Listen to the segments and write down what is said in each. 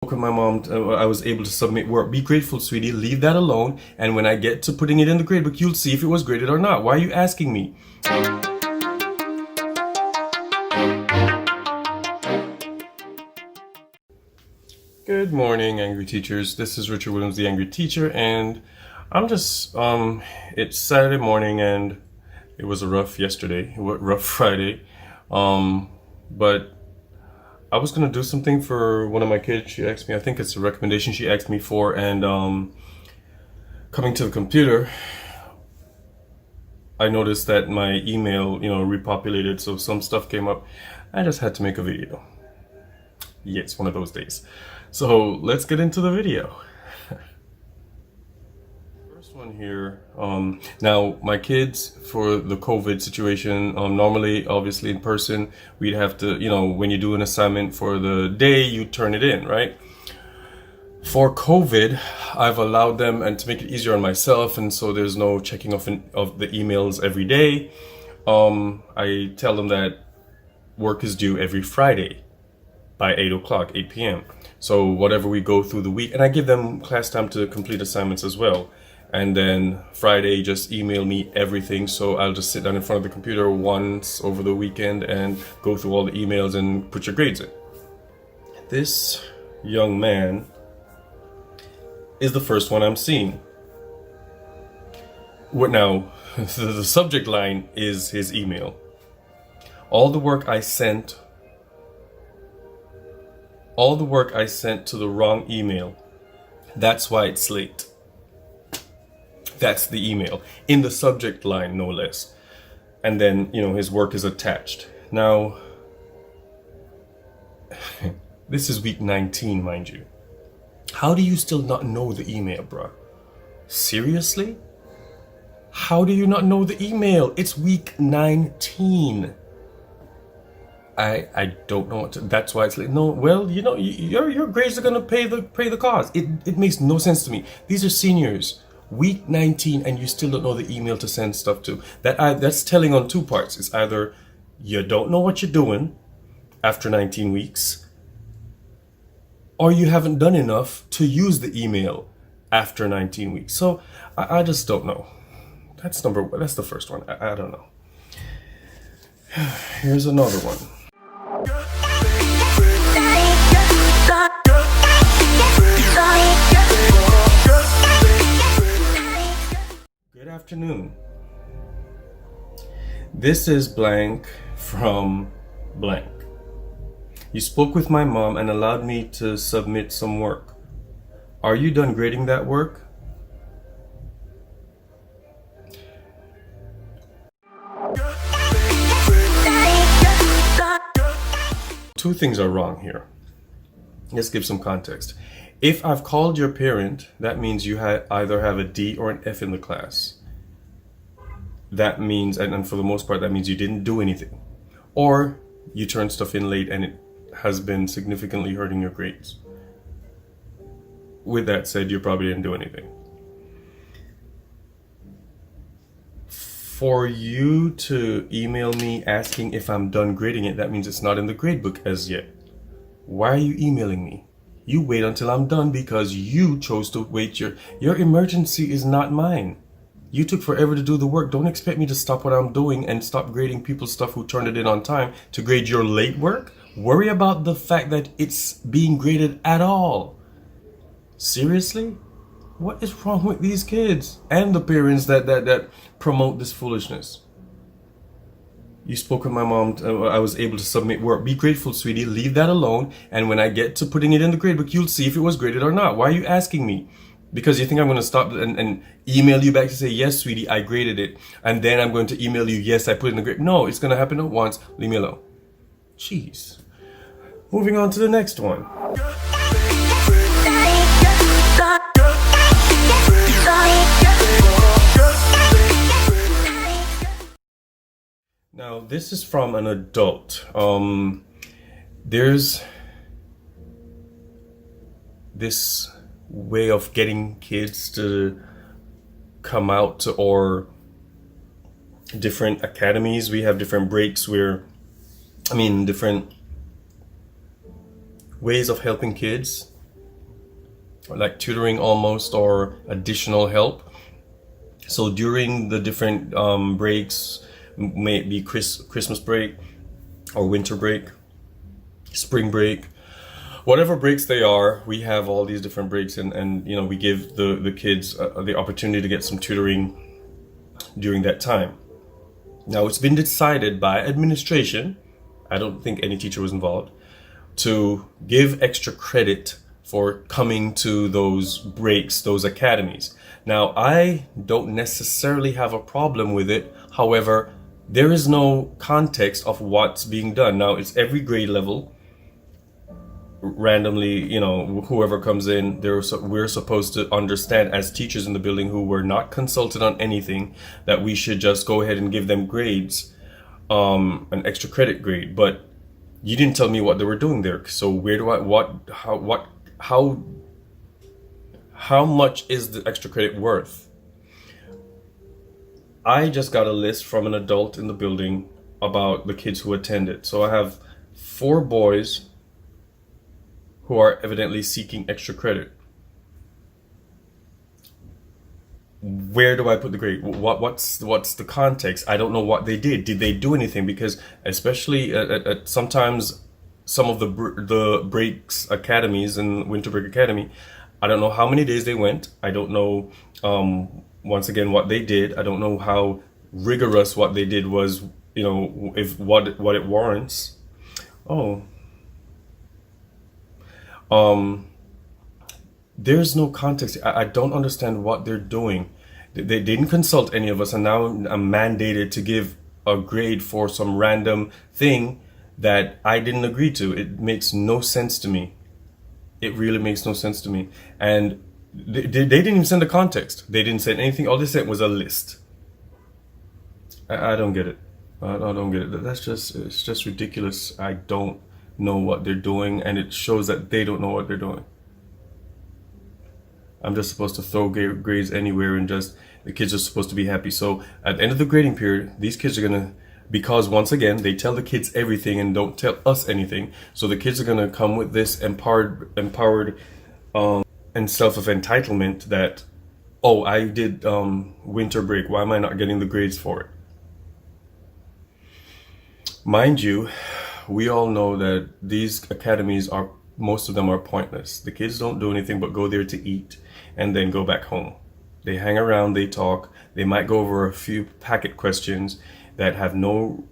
With my mom, I was able to submit work. Be grateful, sweetie. Leave that alone. And when I get to putting it in the gradebook, you'll see if it was graded or not. Why are you asking me? Good morning, angry teachers. This is Richard Williams, the angry teacher, and I'm just, it's Saturday morning and it was a rough rough Friday. But I was gonna do something for one of my kids. She asked me, I think it's a recommendation she asked me for, and coming to the computer, I noticed that my email, repopulated, so some stuff came up. I just had to make a video. Yeah, it's one of those days. So let's get into the video. First one here, now my kids, for the COVID situation, normally, obviously in person, we'd have to, when you do an assignment for the day, you turn it in, right? For COVID, I've allowed them, and to make it easier on myself, and so there's no checking of the emails every day, I tell them that work is due every Friday by 8 o'clock, 8 p.m. So whatever we go through the week, and I give them class time to complete assignments as well. And then Friday, just email me everything. So I'll just sit down in front of the computer once over the weekend and go through all the emails and put your grades in. This young man is the first one I'm seeing. What now? The subject line is his email. All the work I sent to the wrong email. That's why it's late. That's the email. In the subject line, no less. And then, his work is attached. Now, this is week 19, mind you. How do you still not know the email, bruh? Seriously? How do you not know the email? It's week 19. I don't know what to, that's why it's like, no, well, your grades are gonna pay the cost. It makes no sense to me. These are seniors, week 19, and you still don't know the email to send stuff to. That's telling on two parts. It's either you don't know what you're doing after 19 weeks, or you haven't done enough to use the email after 19 weeks. So I just don't know. That's the first one. I don't know. Here's another one. Good afternoon. This is blank from blank. You spoke with my mom and allowed me to submit some work. Are you done grading that work? Two things are wrong here. Let's give some context. If I've called your parent, that means you either have a D or an F in the class. That means, and for the most part, that means you didn't do anything. Or you turned stuff in late and it has been significantly hurting your grades. With that said, you probably didn't do anything. For you to email me asking if I'm done grading it, that means it's not in the gradebook as yet. Why are you emailing me? You wait until I'm done because you chose to wait. Your emergency is not mine. You took forever to do the work. Don't expect me to stop what I'm doing and stop grading people's stuff who turned it in on time to grade your late work. Worry about the fact that it's being graded at all. Seriously? What is wrong with these kids and the parents that promote this foolishness? You spoke with my mom. I was able to submit work. Be grateful, sweetie. Leave that alone. And when I get to putting it in the gradebook, you'll see if it was graded or not. Why are you asking me? Because you think I'm going to stop and email you back to say, yes, sweetie, I graded it. And then I'm going to email you, yes, I put it in the grade. No, it's going to happen at once. Leave me alone. Jeez. Moving on to the next one. Now, this is from an adult. There's this way of getting kids to come out to, or different academies. We have different breaks where, different ways of helping kids like tutoring almost, or additional help. So during the different breaks, may it be Christmas break or winter break, spring break, whatever breaks they are, we have all these different breaks, and you know, we give the kids the opportunity to get some tutoring during that time. Now, it's been decided by administration, I don't think any teacher was involved, to give extra credit for coming to those breaks, those academies. Now, I don't necessarily have a problem with it. However, there is no context of what's being done. Now, it's every grade level. Randomly, you know, whoever comes in, we're supposed to understand as teachers in the building who were not consulted on anything, that we should just go ahead and give them grades, an extra credit grade. But you didn't tell me what they were doing there. So where do I, how much is the extra credit worth? I just got a list from an adult in the building about the kids who attended. So I have 4 boys who are evidently seeking extra credit. Where do I put the grade? What's the context? I don't know what they did. Did they do anything? Because especially at sometimes some of the breaks academies and winter break academy, I don't know how many days they went. I don't know once again what they did. I don't know how rigorous what they did was. You know, if what it warrants. Oh. There's no context. I don't understand what they're doing. They didn't consult any of us, and now I'm mandated to give a grade for some random thing that I didn't agree to. It makes no sense to me. It really makes no sense to me. And they didn't even send a context. They didn't send anything. All they sent was a list. I don't get it. I don't get it. It's just ridiculous. I don't know what they're doing, and it shows that they don't know what they're doing. I'm just supposed to throw grades anywhere, and just the kids are supposed to be happy. So at the end of the grading period, these kids are gonna, because once again they tell the kids everything and don't tell us anything, so the kids are gonna come with this empowered and self of entitlement that, oh, I did winter break, why am I not getting the grades for it? Mind you, we all know that these academies are, most of them are pointless. The kids don't do anything but go there to eat and then go back home. They hang around, they talk, they might go over a few packet questions that have no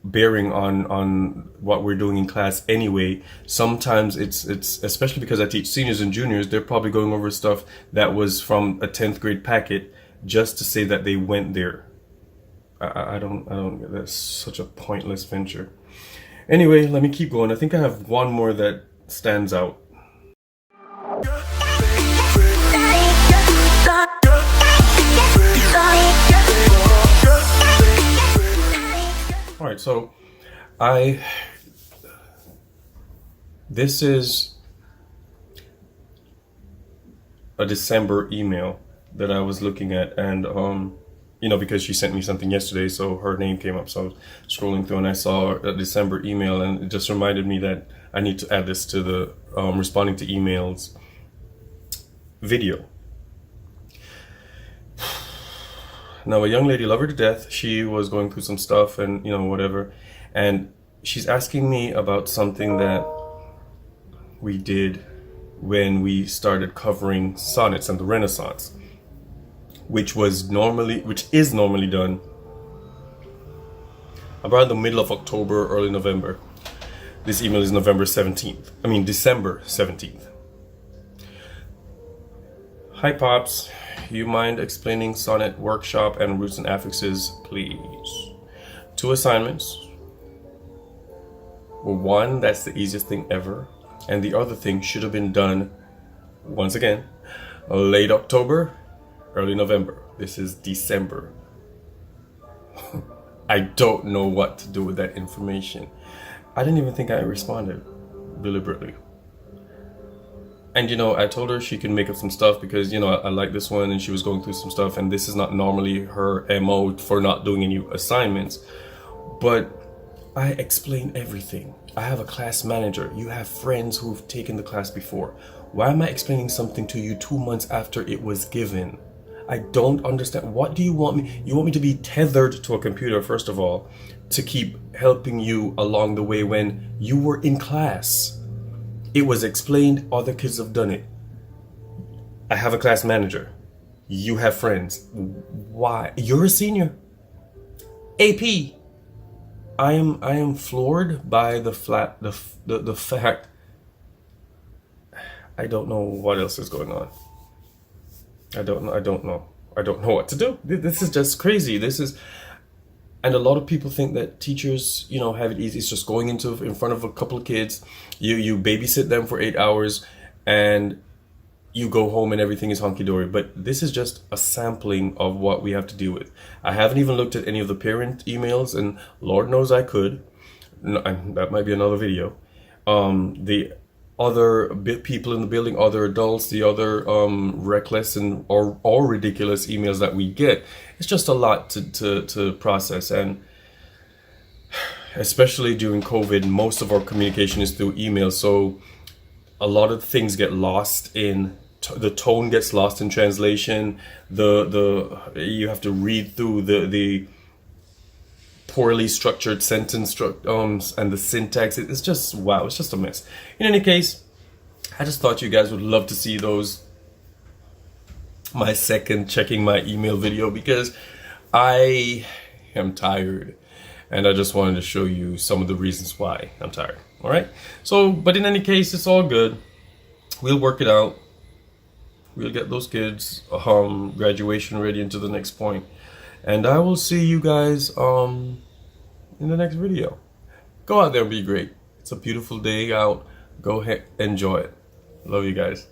bearing on what we're doing in class anyway. Sometimes it's especially because I teach seniors and juniors, they're probably going over stuff that was from a 10th grade packet just to say that they went there. I don't get, that's such a pointless venture. Anyway, let me keep going. I think I have one more that stands out. All right, so this is a December email that I was looking at, and you know, because she sent me something yesterday, so her name came up. So I was scrolling through and I saw a December email, and it just reminded me that I need to add this to the responding to emails video. Now, a young lady, love her to death. She was going through some stuff and, you know, whatever. And she's asking me about something that we did when we started covering sonnets and the Renaissance, which is normally done about the middle of October, early November. This email is December 17th. Hi Pops, you mind explaining sonnet workshop and roots and affixes, please? 2 assignments. Well, one, that's the easiest thing ever, and the other thing should have been done, once again, late October, early November. This is December. I don't know what to do with that information. I didn't even think I responded deliberately. And you know, I told her she can make up some stuff because, you know, I like this one and she was going through some stuff, and this is not normally her MO for not doing any assignments. But I explain everything. I have a class manager. You have friends who've taken the class before. Why am I explaining something to you 2 months after it was given? I don't understand. What do you want me? You want me to be tethered to a computer, first of all, to keep helping you along the way when you were in class. It was explained, other kids have done it. I have a class manager. You have friends. Why? You're a senior. AP. I am floored by the fact. I don't know what else is going on. I don't know. I don't know what to do. This is just crazy. And a lot of people think that teachers, have it easy. It's just going in front of a couple of kids. You babysit them for 8 hours, and you go home and everything is hunky-dory. But this is just a sampling of what we have to deal with. I haven't even looked at any of the parent emails, and Lord knows I could. No, that might be another video. The other people in the building, other adults, the other reckless and or ridiculous emails that we get. It's just a lot to process, and especially during COVID, most of our communication is through email. So a lot of things get lost in the tone gets lost in translation. You have to read through the poorly structured sentence and the syntax. It's just wow. It's just a mess. In any case, I just thought you guys would love to see those. My second checking my email video, because I am tired, and I just wanted to show you some of the reasons why I'm tired. All right. So, but in any case, it's all good. We'll work it out. We'll get those kids graduation ready into the next point. And I will see you guys in the next video. Go out there and be great. It's a beautiful day out. Go ahead, enjoy it. Love you guys.